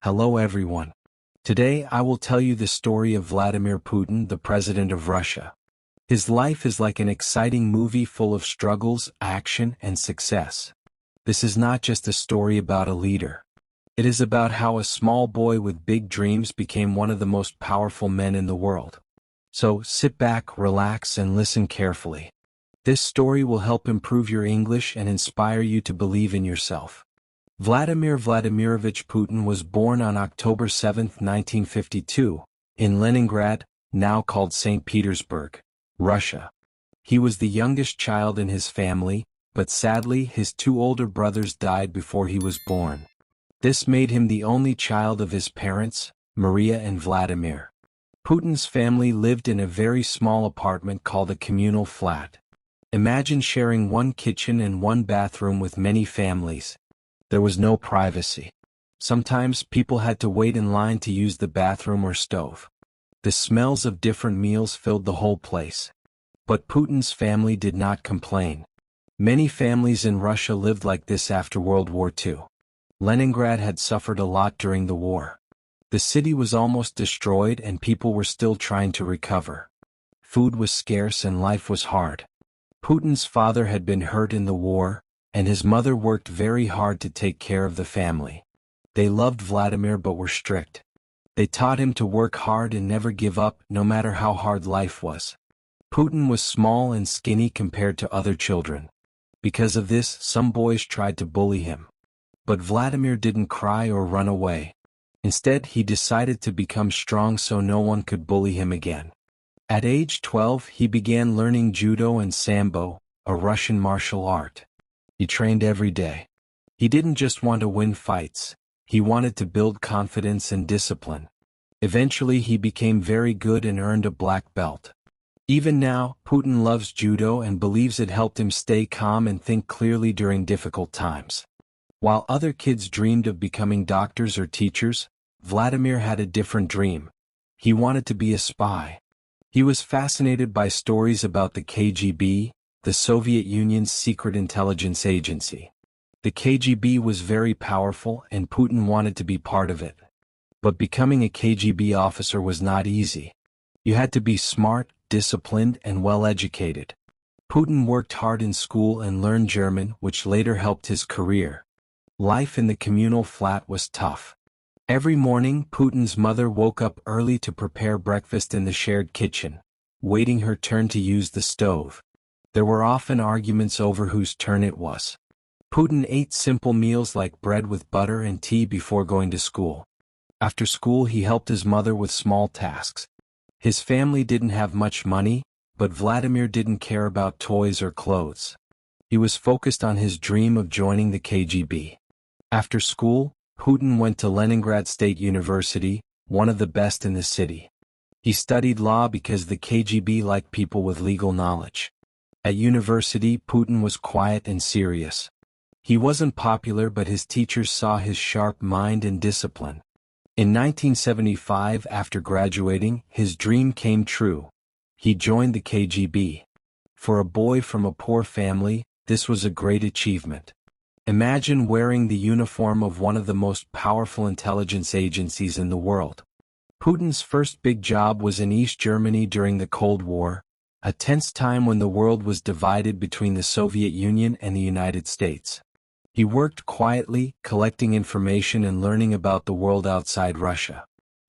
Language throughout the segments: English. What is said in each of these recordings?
Hello everyone. Today I will tell you the story of Vladimir Putin, the president of Russia. His life is like an exciting movie full of struggles, action, and success. This is not just a story about a leader. It is about how a small boy with big dreams became one of the most powerful men in the world. So sit back, relax, and listen carefully. This story will help improve your English and inspire you to believe in yourself. Vladimir Vladimirovich Putin was born on October 7, 1952, in Leningrad, now called St. Petersburg, Russia. He was the youngest child in his family, but sadly his two older brothers died before he was born. This made him the only child of his parents, Maria and Vladimir. Putin's family lived in a very small apartment called a communal flat. Imagine sharing one kitchen and one bathroom with many families. There was no privacy. Sometimes people had to wait in line to use the bathroom or stove. The smells of different meals filled the whole place. But Putin's family did not complain. Many families in Russia lived like this after World War II. Leningrad had suffered a lot during the war. The city was almost destroyed and people were still trying to recover. Food was scarce and life was hard. Putin's father had been hurt in the war, and his mother worked very hard to take care of the family. They loved Vladimir but were strict. They taught him to work hard and never give up, no matter how hard life was. Putin was small and skinny compared to other children. Because of this, some boys tried to bully him. But Vladimir didn't cry or run away. Instead, he decided to become strong so no one could bully him again. At age 12, he began learning judo and sambo, a Russian martial art. He trained every day. He didn't just want to win fights, he wanted to build confidence and discipline. Eventually he became very good and earned a black belt. Even now, Putin loves judo and believes it helped him stay calm and think clearly during difficult times. While other kids dreamed of becoming doctors or teachers, Vladimir had a different dream. He wanted to be a spy. He was fascinated by stories about the KGB, the Soviet Union's secret intelligence agency. The KGB was very powerful and Putin wanted to be part of it. But becoming a KGB officer was not easy. You had to be smart, disciplined, and well-educated. Putin worked hard in school and learned German, which later helped his career. Life in the communal flat was tough. Every morning, Putin's mother woke up early to prepare breakfast in the shared kitchen, waiting her turn to use the stove. There were often arguments over whose turn it was. Putin ate simple meals like bread with butter and tea before going to school. After school he helped his mother with small tasks. His family didn't have much money, but Vladimir didn't care about toys or clothes. He was focused on his dream of joining the KGB. After school, Putin went to Leningrad State University, one of the best in the city. He studied law because the KGB liked people with legal knowledge. At university, Putin was quiet and serious. He wasn't popular but his teachers saw his sharp mind and discipline. In 1975, after graduating, his dream came true. He joined the KGB. For a boy from a poor family, this was a great achievement. Imagine wearing the uniform of one of the most powerful intelligence agencies in the world. Putin's first big job was in East Germany during the Cold War, a tense time when the world was divided between the Soviet Union and the United States. He worked quietly, collecting information and learning about the world outside Russia.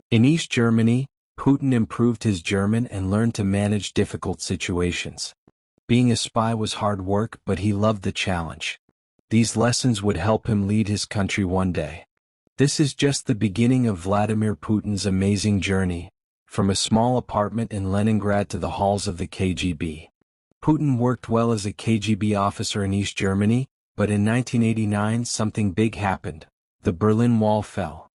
In East Germany, Putin improved his German and learned to manage difficult situations. Being a spy was hard work, but he loved the challenge. These lessons would help him lead his country one day. This is just the beginning of Vladimir Putin's amazing journey, from a small apartment in Leningrad to the halls of the KGB. Putin worked well as a KGB officer in East Germany, but in 1989 something big happened. The Berlin Wall fell.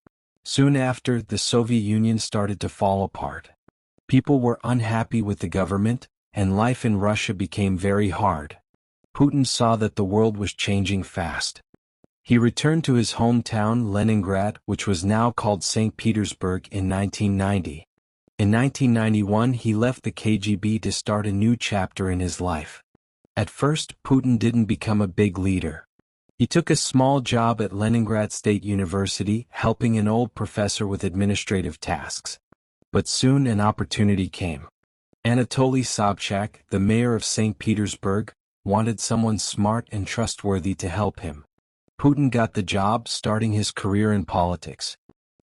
Soon after, the Soviet Union started to fall apart. People were unhappy with the government, and life in Russia became very hard. Putin saw that the world was changing fast. He returned to his hometown Leningrad, which was now called St. Petersburg, in 1990. In 1991 he left the KGB to start a new chapter in his life. At first, Putin didn't become a big leader. He took a small job at Leningrad State University, helping an old professor with administrative tasks. But soon an opportunity came. Anatoly Sobchak, the mayor of St. Petersburg, wanted someone smart and trustworthy to help him. Putin got the job, starting his career in politics.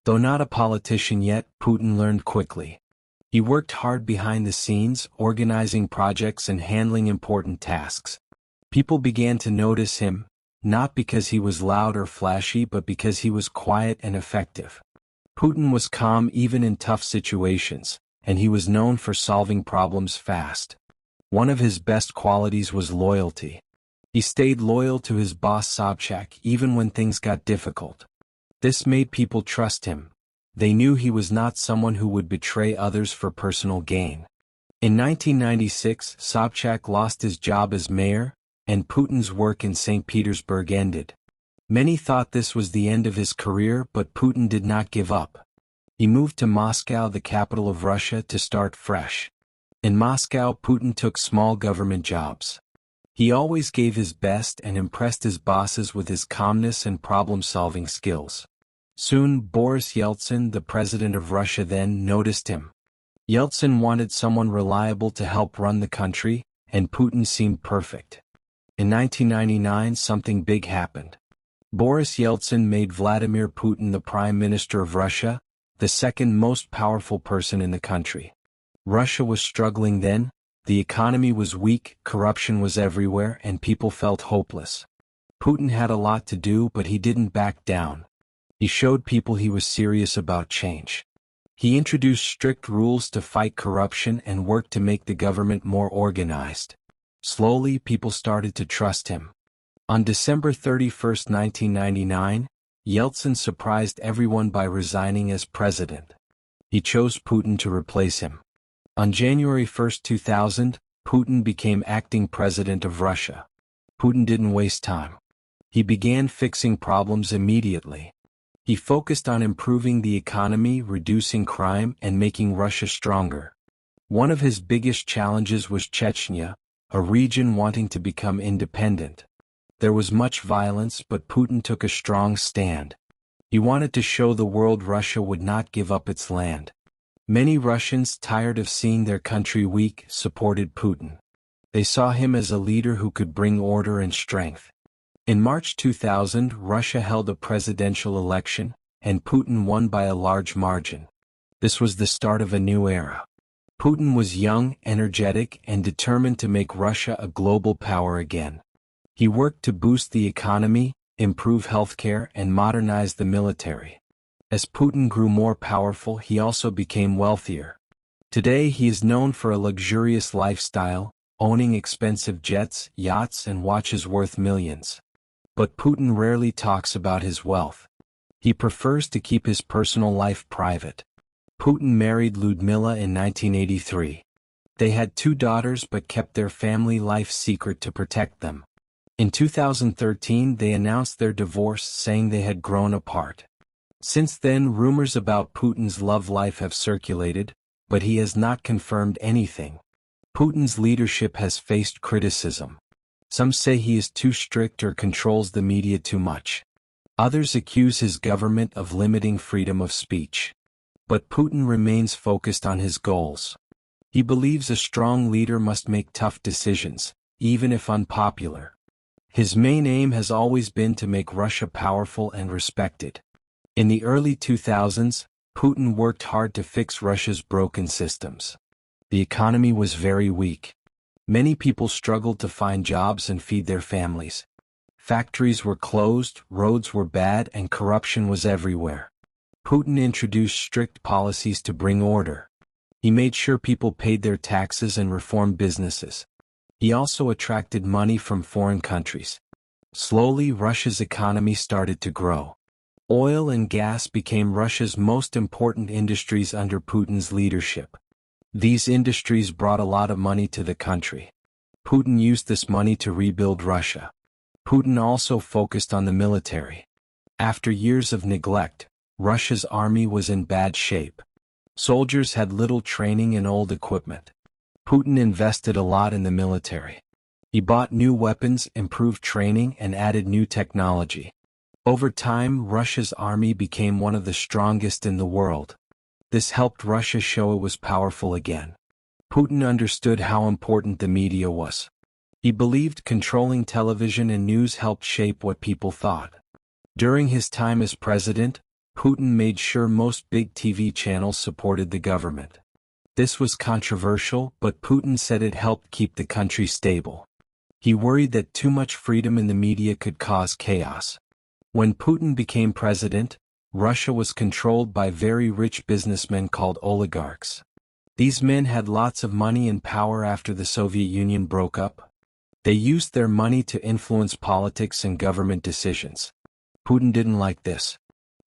Though not a politician yet, Putin learned quickly. He worked hard behind the scenes, organizing projects and handling important tasks. People began to notice him, not because he was loud or flashy but because he was quiet and effective. Putin was calm even in tough situations, and he was known for solving problems fast. One of his best qualities was loyalty. He stayed loyal to his boss Sobchak even when things got difficult. This made people trust him. They knew he was not someone who would betray others for personal gain. In 1996, Sobchak lost his job as mayor, and Putin's work in St. Petersburg ended. Many thought this was the end of his career, but Putin did not give up. He moved to Moscow, the capital of Russia, to start fresh. In Moscow, Putin took small government jobs. He always gave his best and impressed his bosses with his calmness and problem-solving skills. Soon, Boris Yeltsin, the president of Russia then, noticed him. Yeltsin wanted someone reliable to help run the country, and Putin seemed perfect. In 1999, something big happened. Boris Yeltsin made Vladimir Putin the Prime Minister of Russia, the second most powerful person in the country. Russia was struggling then, the economy was weak, corruption was everywhere, and people felt hopeless. Putin had a lot to do, but he didn't back down. He showed people he was serious about change. He introduced strict rules to fight corruption and worked to make the government more organized. Slowly, people started to trust him. On December 31, 1999, Yeltsin surprised everyone by resigning as president. He chose Putin to replace him. On January 1, 2000, Putin became acting president of Russia. Putin didn't waste time. He began fixing problems immediately. He focused on improving the economy, reducing crime, and making Russia stronger. One of his biggest challenges was Chechnya, a region wanting to become independent. There was much violence, but Putin took a strong stand. He wanted to show the world Russia would not give up its land. Many Russians, tired of seeing their country weak, supported Putin. They saw him as a leader who could bring order and strength. In March 2000, Russia held a presidential election, and Putin won by a large margin. This was the start of a new era. Putin was young, energetic, and determined to make Russia a global power again. He worked to boost the economy, improve healthcare, and modernize the military. As Putin grew more powerful, he also became wealthier. Today he is known for a luxurious lifestyle, owning expensive jets, yachts, and watches worth millions. But Putin rarely talks about his wealth. He prefers to keep his personal life private. Putin married Lyudmila in 1983. They had 2 daughters but kept their family life secret to protect them. In 2013, they announced their divorce, saying they had grown apart. Since then, rumors about Putin's love life have circulated, but he has not confirmed anything. Putin's leadership has faced criticism. Some say he is too strict or controls the media too much. Others accuse his government of limiting freedom of speech. But Putin remains focused on his goals. He believes a strong leader must make tough decisions, even if unpopular. His main aim has always been to make Russia powerful and respected. In the early 2000s, Putin worked hard to fix Russia's broken systems. The economy was very weak. Many people struggled to find jobs and feed their families. Factories were closed, roads were bad, and corruption was everywhere. Putin introduced strict policies to bring order. He made sure people paid their taxes and reformed businesses. He also attracted money from foreign countries. Slowly, Russia's economy started to grow. Oil and gas became Russia's most important industries under Putin's leadership. These industries brought a lot of money to the country. Putin used this money to rebuild Russia. Putin also focused on the military. After years of neglect, Russia's army was in bad shape. Soldiers had little training and old equipment. Putin invested a lot in the military. He bought new weapons, improved training, and added new technology. Over time, Russia's army became one of the strongest in the world. This helped Russia show it was powerful again. Putin understood how important the media was. He believed controlling television and news helped shape what people thought. During his time as president, Putin made sure most big TV channels supported the government. This was controversial, but Putin said it helped keep the country stable. He worried that too much freedom in the media could cause chaos. When Putin became president, Russia was controlled by very rich businessmen called oligarchs. These men had lots of money and power after the Soviet Union broke up. They used their money to influence politics and government decisions. Putin didn't like this.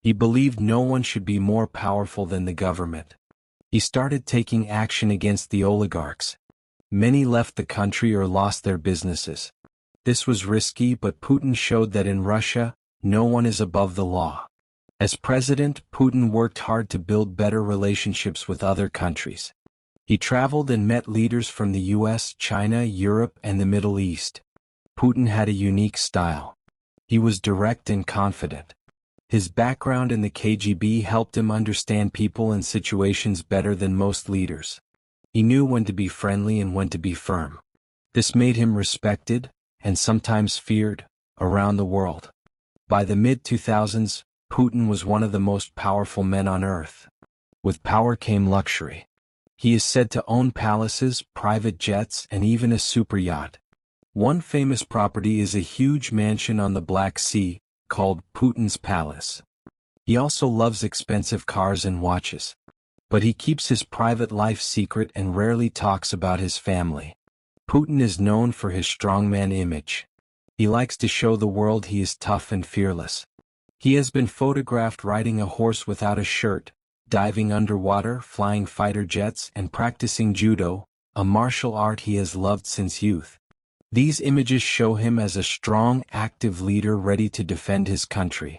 He believed no one should be more powerful than the government. He started taking action against the oligarchs. Many left the country or lost their businesses. This was risky, but Putin showed that in Russia, no one is above the law. As president, Putin worked hard to build better relationships with other countries. He traveled and met leaders from the US, China, Europe, and the Middle East. Putin had a unique style. He was direct and confident. His background in the KGB helped him understand people and situations better than most leaders. He knew when to be friendly and when to be firm. This made him respected, and sometimes feared, around the world. By the mid-2000s, Putin was one of the most powerful men on earth. With power came luxury. He is said to own palaces, private jets, and even a super yacht. One famous property is a huge mansion on the Black Sea, called Putin's Palace. He also loves expensive cars and watches. But he keeps his private life secret and rarely talks about his family. Putin is known for his strongman image. He likes to show the world he is tough and fearless. He has been photographed riding a horse without a shirt, diving underwater, flying fighter jets, and practicing judo, a martial art he has loved since youth. These images show him as a strong, active leader ready to defend his country.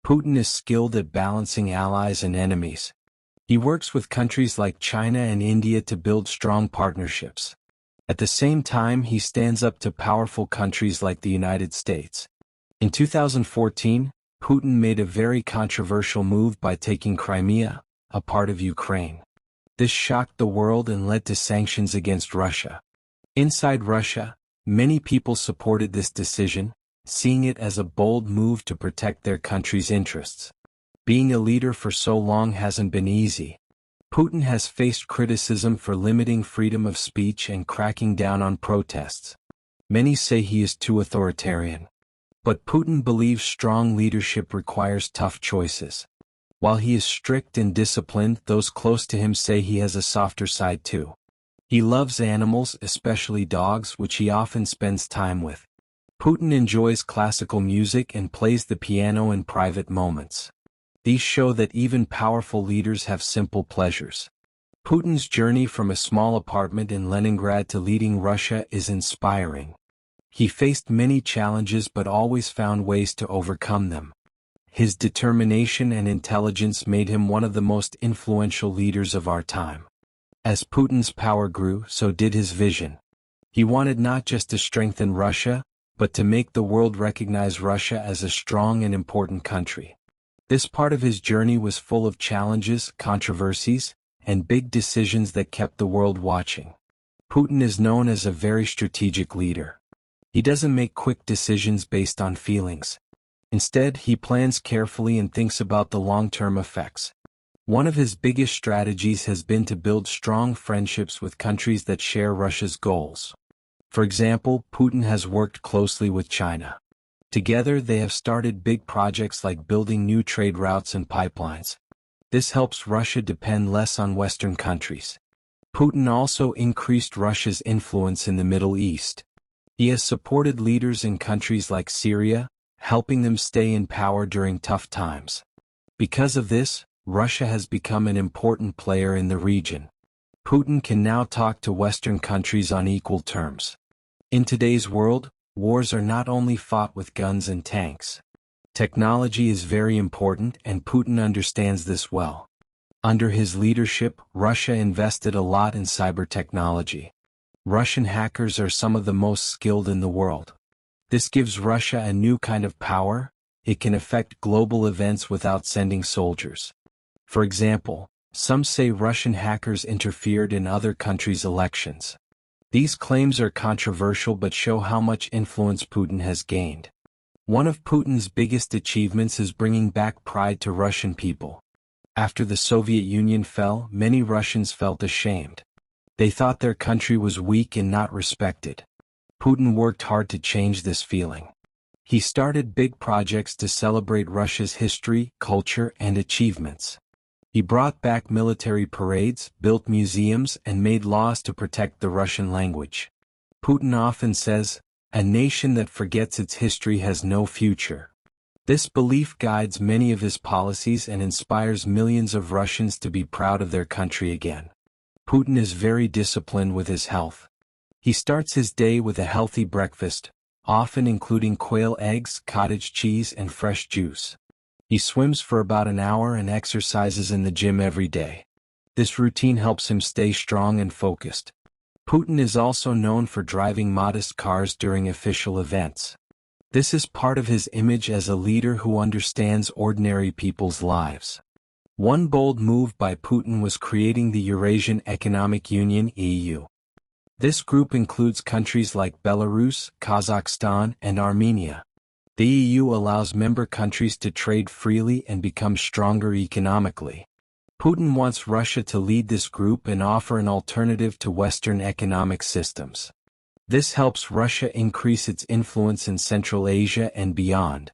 Putin is skilled at balancing allies and enemies. He works with countries like China and India to build strong partnerships. At the same time, he stands up to powerful countries like the United States. In 2014, Putin made a very controversial move by taking Crimea, a part of Ukraine. This shocked the world and led to sanctions against Russia. Inside Russia, many people supported this decision, seeing it as a bold move to protect their country's interests. Being a leader for so long hasn't been easy. Putin has faced criticism for limiting freedom of speech and cracking down on protests. Many say he is too authoritarian. But Putin believes strong leadership requires tough choices. While he is strict and disciplined, those close to him say he has a softer side too. He loves animals, especially dogs, which he often spends time with. Putin enjoys classical music and plays the piano in private moments. These show that even powerful leaders have simple pleasures. Putin's journey from a small apartment in Leningrad to leading Russia is inspiring. He faced many challenges but always found ways to overcome them. His determination and intelligence made him one of the most influential leaders of our time. As Putin's power grew, so did his vision. He wanted not just to strengthen Russia, but to make the world recognize Russia as a strong and important country. This part of his journey was full of challenges, controversies, and big decisions that kept the world watching. Putin is known as a very strategic leader. He doesn't make quick decisions based on feelings. Instead, he plans carefully and thinks about the long-term effects. One of his biggest strategies has been to build strong friendships with countries that share Russia's goals. For example, Putin has worked closely with China. Together, they have started big projects like building new trade routes and pipelines. This helps Russia depend less on Western countries. Putin also increased Russia's influence in the Middle East. He has supported leaders in countries like Syria, helping them stay in power during tough times. Because of this, Russia has become an important player in the region. Putin can now talk to Western countries on equal terms. In today's world, wars are not only fought with guns and tanks. Technology is very important, and Putin understands this well. Under his leadership, Russia invested a lot in cyber technology. Russian hackers are some of the most skilled in the world. This gives Russia a new kind of power. It can affect global events without sending soldiers. For example, some say Russian hackers interfered in other countries' elections. These claims are controversial but show how much influence Putin has gained. One of Putin's biggest achievements is bringing back pride to Russian people. After the Soviet Union fell, many Russians felt ashamed. They thought their country was weak and not respected. Putin worked hard to change this feeling. He started big projects to celebrate Russia's history, culture, and achievements. He brought back military parades, built museums, and made laws to protect the Russian language. Putin often says, "A nation that forgets its history has no future." This belief guides many of his policies and inspires millions of Russians to be proud of their country again. Putin is very disciplined with his health. He starts his day with a healthy breakfast, often including quail eggs, cottage cheese, and fresh juice. He swims for about an hour and exercises in the gym every day. This routine helps him stay strong and focused. Putin is also known for driving modest cars during official events. This is part of his image as a leader who understands ordinary people's lives. One bold move by Putin was creating the Eurasian Economic Union (EU). This group includes countries like Belarus, Kazakhstan, and Armenia. The EU allows member countries to trade freely and become stronger economically. Putin wants Russia to lead this group and offer an alternative to Western economic systems. This helps Russia increase its influence in Central Asia and beyond.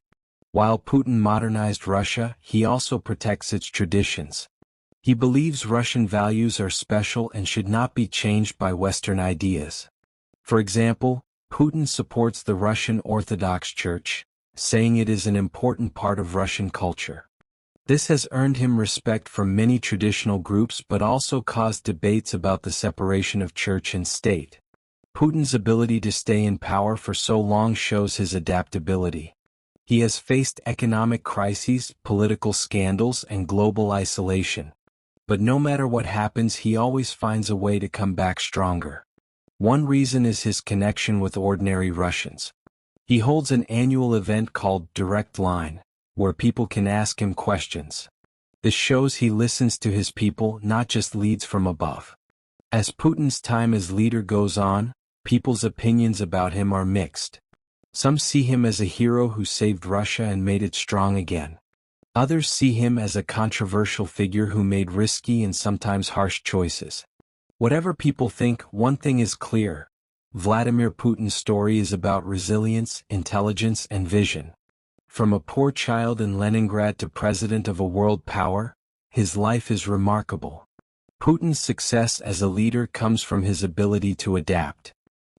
While Putin modernized Russia, he also protects its traditions. He believes Russian values are special and should not be changed by Western ideas. For example, Putin supports the Russian Orthodox Church, saying it is an important part of Russian culture. This has earned him respect from many traditional groups but also caused debates about the separation of church and state. Putin's ability to stay in power for so long shows his adaptability. He has faced economic crises, political scandals, and global isolation. But no matter what happens, he always finds a way to come back stronger. One reason is his connection with ordinary Russians. He holds an annual event called Direct Line, where people can ask him questions. This shows he listens to his people, not just leads from above. As Putin's time as leader goes on, people's opinions about him are mixed. Some see him as a hero who saved Russia and made it strong again. Others see him as a controversial figure who made risky and sometimes harsh choices. Whatever people think, one thing is clear. Vladimir Putin's story is about resilience, intelligence, and vision. From a poor child in Leningrad to president of a world power, his life is remarkable. Putin's success as a leader comes from his ability to adapt.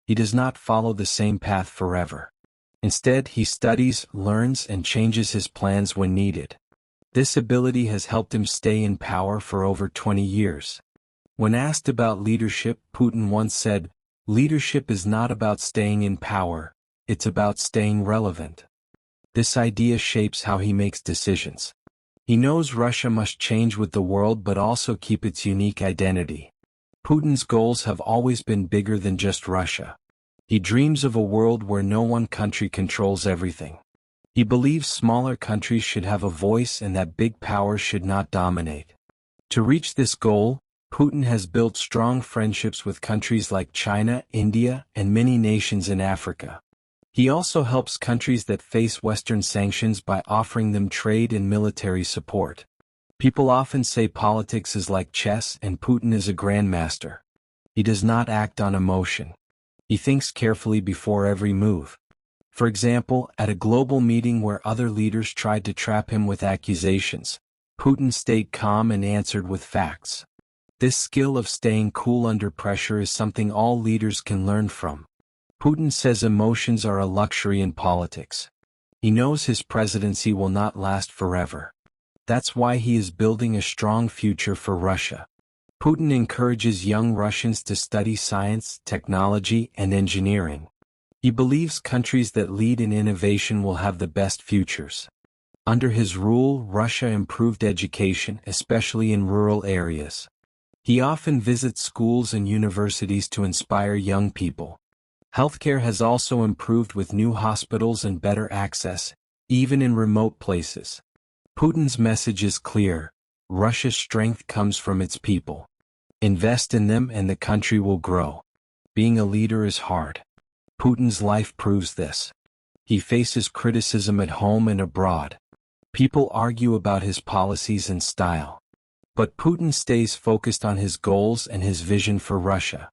He does not follow the same path forever. Instead, he studies, learns, and changes his plans when needed. This ability has helped him stay in power for over 20 years. When asked about leadership, Putin once said, "Leadership is not about staying in power, it's about staying relevant." This idea shapes how he makes decisions. He knows Russia must change with the world but also keep its unique identity. Putin's goals have always been bigger than just Russia. He dreams of a world where no one country controls everything. He believes smaller countries should have a voice and that big powers should not dominate. To reach this goal, Putin has built strong friendships with countries like China, India, and many nations in Africa. He also helps countries that face Western sanctions by offering them trade and military support. People often say politics is like chess and Putin is a grandmaster. He does not act on emotion. He thinks carefully before every move. For example, at a global meeting where other leaders tried to trap him with accusations, Putin stayed calm and answered with facts. This skill of staying cool under pressure is something all leaders can learn from. Putin says emotions are a luxury in politics. He knows his presidency will not last forever. That's why he is building a strong future for Russia. Putin encourages young Russians to study science, technology, and engineering. He believes countries that lead in innovation will have the best futures. Under his rule, Russia improved education, especially in rural areas. He often visits schools and universities to inspire young people. Healthcare has also improved with new hospitals and better access, even in remote places. Putin's message is clear: Russia's strength comes from its people. Invest in them and the country will grow. Being a leader is hard. Putin's life proves this. He faces criticism at home and abroad. People argue about his policies and style. But Putin stays focused on his goals and his vision for Russia.